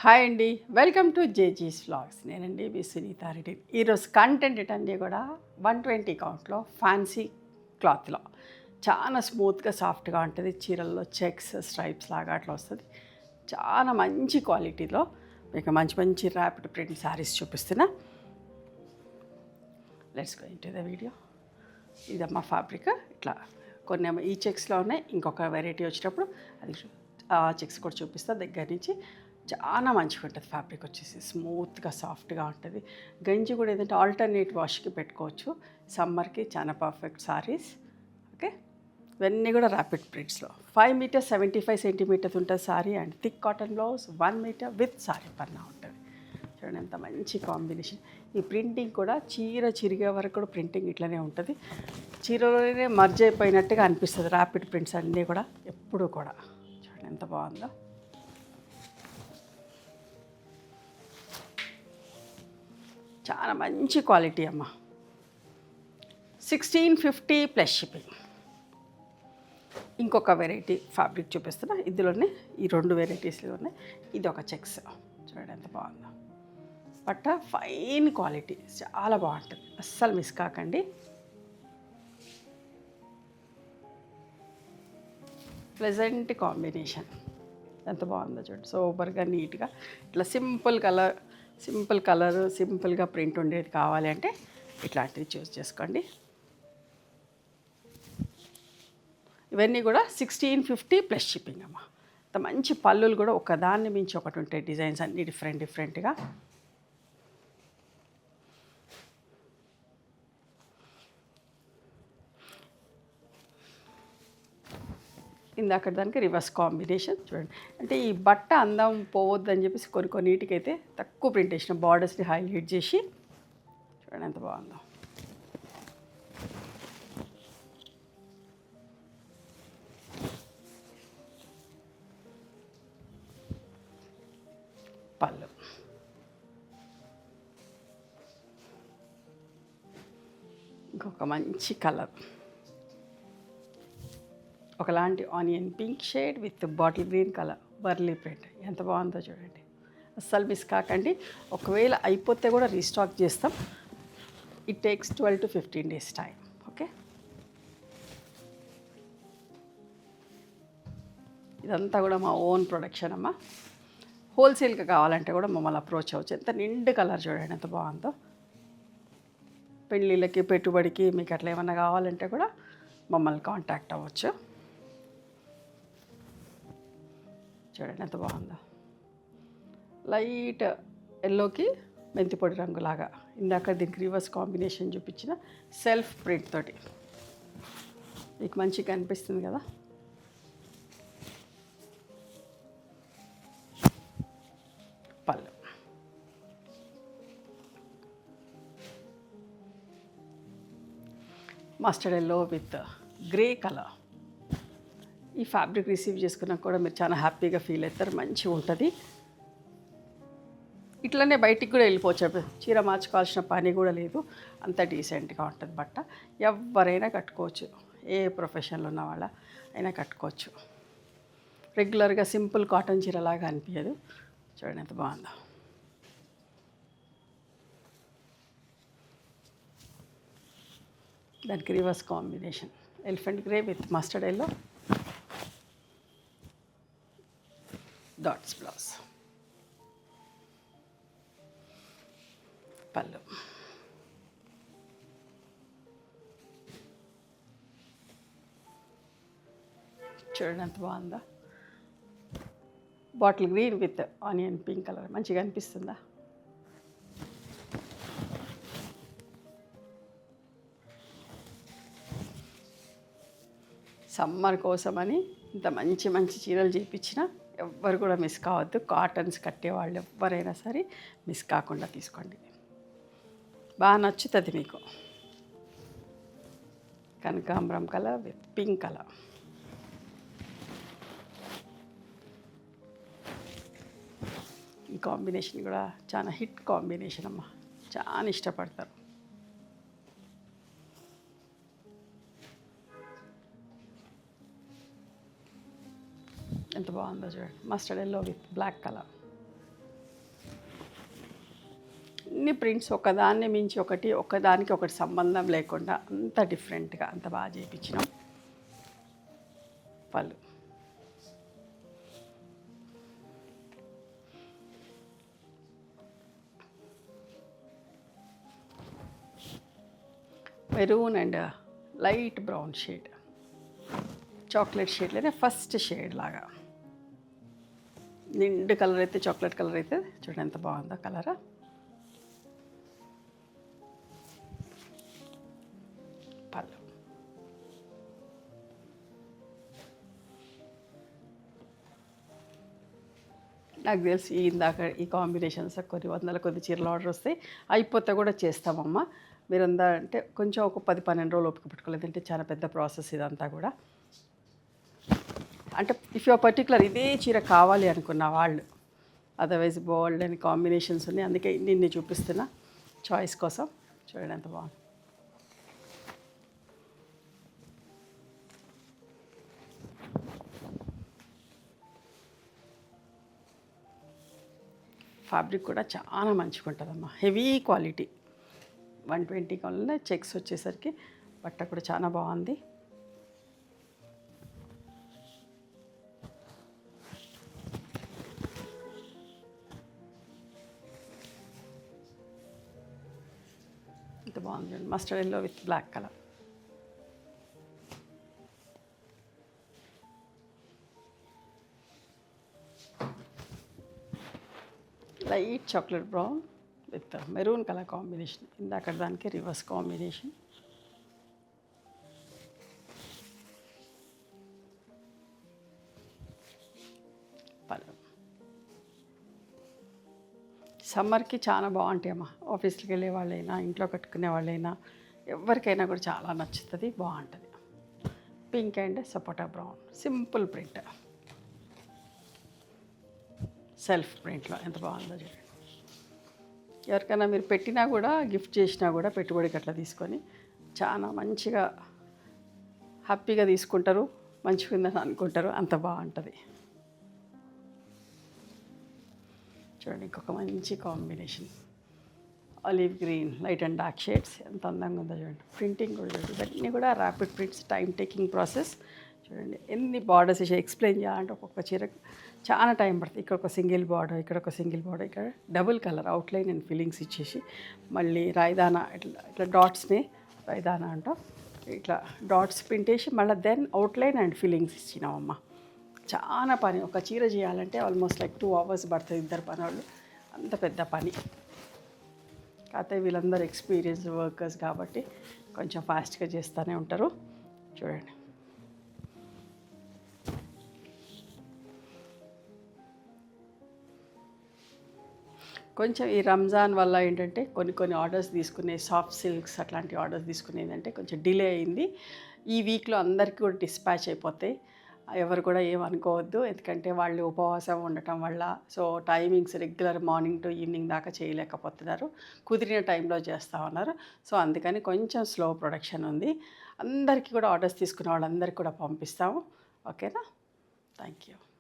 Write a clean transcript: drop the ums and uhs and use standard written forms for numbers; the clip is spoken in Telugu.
హాయ్ అండి, వెల్కమ్ టు జేజీస్ వ్లాగ్స్. నేనండి మీ సునీతారెడ్డి. ఈరోజు కంటెంట్ ఏంటంటే కూడా 120 కౌంట్లో ఫ్యాన్సీ క్లాత్లో చాలా స్మూత్గా సాఫ్ట్గా ఉంటుంది. చీరల్లో చెక్స్ స్ట్రైప్స్ లాగా అట్లా వస్తుంది. చాలా మంచి క్వాలిటీలో మీకు మంచి మంచి ర్యాపిడ్ ప్రింట్ శారీస్ చూపిస్తున్నా. Let's go into the video. ఇదమ్మా ఫ్యాబ్రిక్. ఇట్లా కొన్ని ఈ చెక్స్లో ఉన్నాయి, ఇంకొక వెరైటీ వచ్చినప్పుడు అది ఆ చెక్స్ కూడా చూపిస్తా దగ్గర నుంచి. చాలా మంచిగా ఉంటుంది ఫ్యాబ్రిక్ వచ్చేసి, స్మూత్గా సాఫ్ట్గా ఉంటుంది. గంజి కూడా ఏదంటే ఆల్టర్నేట్ వాష్కి పెట్టుకోవచ్చు. సమ్మర్కి చాలా పర్ఫెక్ట్ సారీస్. ఓకే, ఇవన్నీ కూడా ర్యాపిడ్ ప్రింట్స్లో 5 మీటర్స్ 75 సెంటీమీటర్స్ ఉంటుంది sari. And thick cotton blouse 1 metre with sari పన్నా ఉంటుంది. చూడండి ఎంత మంచి కాంబినేషన్. ఈ ప్రింటింగ్ కూడా చీర చిరిగే వరకు కూడా ప్రింటింగ్ ఇట్లనే ఉంటుంది. చీరలోనే మర్జ్ అయిపోయినట్టుగా అనిపిస్తుంది ర్యాపిడ్ ప్రింట్స్ అన్నీ కూడా ఎప్పుడు కూడా. చూడండి ఎంత బాగుందో. చాలా మంచి క్వాలిటీ అమ్మ. 1650 ప్లస్ షిప్పింగ్. ఇంకొక వెరైటీ ఫ్యాబ్రిక్ చూపిస్తున్నా. ఇందులోనే ఈ 2 వెరైటీస్లో ఉన్నాయి. ఇది ఒక చెక్స్. చూడండి ఎంత బాగుందో. బట్ట ఫైన్ క్వాలిటీ, చాలా బాగుంటుంది, అస్సలు మిస్ కాకండి. ప్లెజెంట్ కాంబినేషన్ ఎంత బాగుందో చూడండి. సూపర్గా నీట్గా ఇట్లా సింపుల్ కలర్ సింపుల్గా ప్రింట్ ఉండేది కావాలి అంటే ఇట్లాంటివి చూస్ చేసుకోండి. ఇవన్నీ కూడా 1650 ప్లస్ షిప్పింగ్ అమ్మ. అంత మంచి పళ్ళులు కూడా ఒకదాన్ని మించి ఒకటి ఉంటాయి. డిజైన్స్ అన్నీ డిఫరెంట్గా. ఇందాక దానికి రివర్స్ కాంబినేషన్ చూడండి. అంటే ఈ బట్ట అందం పోవద్దని చెప్పేసి కొన్నిటికైతే తక్కువ ప్రింట్ వేసిన బార్డర్స్ని హైలైట్ చేసి చూడండి ఎంత బాగుందో. పళ్ళు ఇంకొక మంచి కలర్, ఒకలాంటి onion pink shade with bottle green colour బర్లీ ప్రింట్. ఎంత బాగుందో చూడండి, అస్సలు మిస్ కాకండి. ఒకవేళ అయిపోతే కూడా రీస్టాక్ చేస్తాం. It takes 12 to 15 days time. Okay, ఇదంతా కూడా మా ఓన్ ప్రొడక్షన్ అమ్మ. హోల్సేల్గా కావాలంటే కూడా మమ్మల్ని అప్రోచ్ అవ్వచ్చు. ఎంత నిండు కలర్ చూడండి ఎంత బాగుందో. పెళ్ళిళ్ళకి పెట్టుబడికి మీకు అట్లా ఏమన్నా కావాలంటే కూడా మమ్మల్ని కాంటాక్ట్ అవ్వచ్చు. చూడండి ఎంత బాగుందో. లైట్ ఎల్లోకి మెంతిపొడి రంగులాగా. ఇందాక దీనికి రివర్స్ కాంబినేషన్ చూపించిన సెల్ఫ్ ప్రింట్ తోటి మీకు మంచిగా అనిపిస్తుంది కదా. పళ్ళు mustard yellow with grey colour. ఈ ఫ్యాబ్రిక్ రిసీవ్ చేసుకున్నాక కూడా మీరు చాలా హ్యాపీగా ఫీల్ అవుతారు, మంచిగా ఉంటుంది. ఇట్లనే బయటికి కూడా వెళ్ళిపోవచ్చు, చీర మార్చుకోవాల్సిన పని కూడా లేదు. అంత డీసెంట్గా ఉంటుంది బట్ట. ఎవరైనా కట్టుకోవచ్చు, ఏ ప్రొఫెషన్లో ఉన్న వాళ్ళ అయినా కట్టుకోవచ్చు. రెగ్యులర్గా సింపుల్ కాటన్ చీరలాగా అనిపించదు. చూడండి ఎంత బాగుందో. దానికి reverse combination elephant grey with mustard yellow dots blouse. పళ్ళు చూడండి ఎంత బాగుందా. Bottle green with onion pink colour మంచిగా అనిపిస్తుందా. సమ్మర్ కోసమని ఇంత మంచి మంచి చీరలు చేయించిన ఎవ్వరు కూడా మిస్ కావద్దు. కాటన్స్ కట్టేవాళ్ళు ఎవరైనా సరే మిస్ కాకుండా తీసుకోండి, బాగా నచ్చుతుంది మీకు. కనకాంబరం కలర్ విత్ పింక్ కలర్. ఈ కాంబినేషన్ కూడా చాలా హిట్ కాంబినేషన్ అమ్మ, చాలా ఇష్టపడతారు. ఎంత బాగుందో చూడండి. Mustard yellow with black colour. అన్ని ప్రింట్స్ ఒకదాన్ని మించి ఒకటి, ఒకదానికి ఒకటి సంబంధం లేకుండా అంత డిఫరెంట్గా అంత బాగా చేయించినాం. పళ్ళు maroon and light brown shade, chocolate షేడ్లోనే ఫస్ట్ షేడ్ లాగా. నిండు కలర్ అయితే చాక్లెట్ కలర్ అయితే చూడండి ఎంత బాగుందో కలర్. పళ్ళు నాకు తెలిసి ఇందాక ఈ కాంబినేషన్స్ కొన్ని వందల కొద్ది చీరలు ఆర్డర్ వస్తాయి, అయిపోతే కూడా చేస్తామమ్మా. మీరంతా అంటే కొంచెం ఒక 10-12 రోజులు ఓపిక పెట్టుకోలేదంటే చాలా పెద్ద ప్రాసెస్ ఇదంతా కూడా. అంటే ఇఫ్ యూ పర్టికులర్ ఇదే చీర కావాలి అనుకున్న వాళ్ళు, అదర్వైజ్ బోల్డ్ అని కాంబినేషన్స్ ఉన్నాయి, అందుకే నిన్ను చూపిస్తున్నా చాయిస్ కోసం. చూడండి ఎంత బాగుంది. ఫ్యాబ్రిక్ కూడా చాలా మంచిగా ఉంటుందమ్మా, హెవీ క్వాలిటీ. 120 కాలంలో చెక్స్ వచ్చేసరికి బట్ట కూడా చాలా బాగుంది. ఇంత బాగుంది, mustard yellow with black colour. Light chocolate brown with maroon colour combination, ఇందాక దానికి రివర్స్ కాంబినేషన్. పళ్ళు సమ్మర్కి చాలా బాగుంటాయి అమ్మా, ఆఫీస్కి వెళ్ళే వాళ్ళైనా ఇంట్లో కట్టుకునే వాళ్ళైనా ఎవరికైనా కూడా చాలా నచ్చుతుంది, బాగుంటుంది. Pink and sapota brown, simple print, self ప్రింట్లో ఎంత బాగుందో చూడండి. ఎవరికైనా మీరు పెట్టినా కూడా, గిఫ్ట్ చేసినా కూడా పెట్టుబడికి అట్లా తీసుకొని చాలా మంచిగా హ్యాపీగా తీసుకుంటారు, మంచిగా ఉందని అనుకుంటారు, అంత బాగుంటుంది. చూడండి ఇంకొక మంచి combination, olive green light and dark shades, ఎంత అందంగా ఉందో చూడండి. ప్రింటింగ్ కూడా చూడండి, ఇవన్నీ కూడా rapid prints, time taking process. చూడండి ఎన్ని బార్డర్స్ వేసి ఎక్స్ప్లెయిన్ చేయాలంటే ఒక్కొక్క చీరకు చాలా టైం పడుతుంది. ఇక్కడ ఒక సింగిల్ బార్డర్, ఇక్కడ ఒక సింగిల్ బార్డర్, ఇక్కడ double colour outline and fillings ఇచ్చేసి మళ్ళీ రాయిదానా ఇట్లా ఇట్లా డాట్స్ని రాయిదానా అంటాం, ఇట్లా డాట్స్ ప్రింట్ వేసి మళ్ళీ దెన్ అవుట్లైన్ అండ్ ఫిల్లింగ్స్ ఇచ్చినామమ్మ. చాలా పని, ఒక చీర చేయాలంటే ఆల్మోస్ట్ లైక్ 2 hours పడుతుంది ఇద్దరు పని వాళ్ళు, అంత పెద్ద పని. కాకపోతే వీళ్ళందరూ ఎక్స్పీరియన్స్డ్ వర్కర్స్ కాబట్టి కొంచెం ఫాస్ట్గా చేస్తూనే ఉంటారు. చూడండి కొంచెం ఈ రంజాన్ వల్ల ఏంటంటే కొన్ని ఆర్డర్స్ తీసుకునే సాఫ్ట్ సిల్క్స్ అట్లాంటి ఆర్డర్స్ తీసుకునేదంటే కొంచెం డిలే అయింది. ఈ వీక్లో అందరికీ కూడా డిస్పాచ్ అయిపోతాయి, ఎవరు కూడా ఏమనుకోవద్దు. ఎందుకంటే వాళ్ళు ఉపవాసం ఉండటం వల్ల so timings regular morning to evening దాకా చేయలేకపోతున్నారు, కుదిరిన టైంలో చేస్తూ ఉన్నారు. సో అందుకని కొంచెం స్లో ప్రొడక్షన్ ఉంది. అందరికీ కూడా ఆర్డర్స్ తీసుకున్న వాళ్ళందరికీ కూడా పంపిస్తాము. ఓకేనా? Thank you.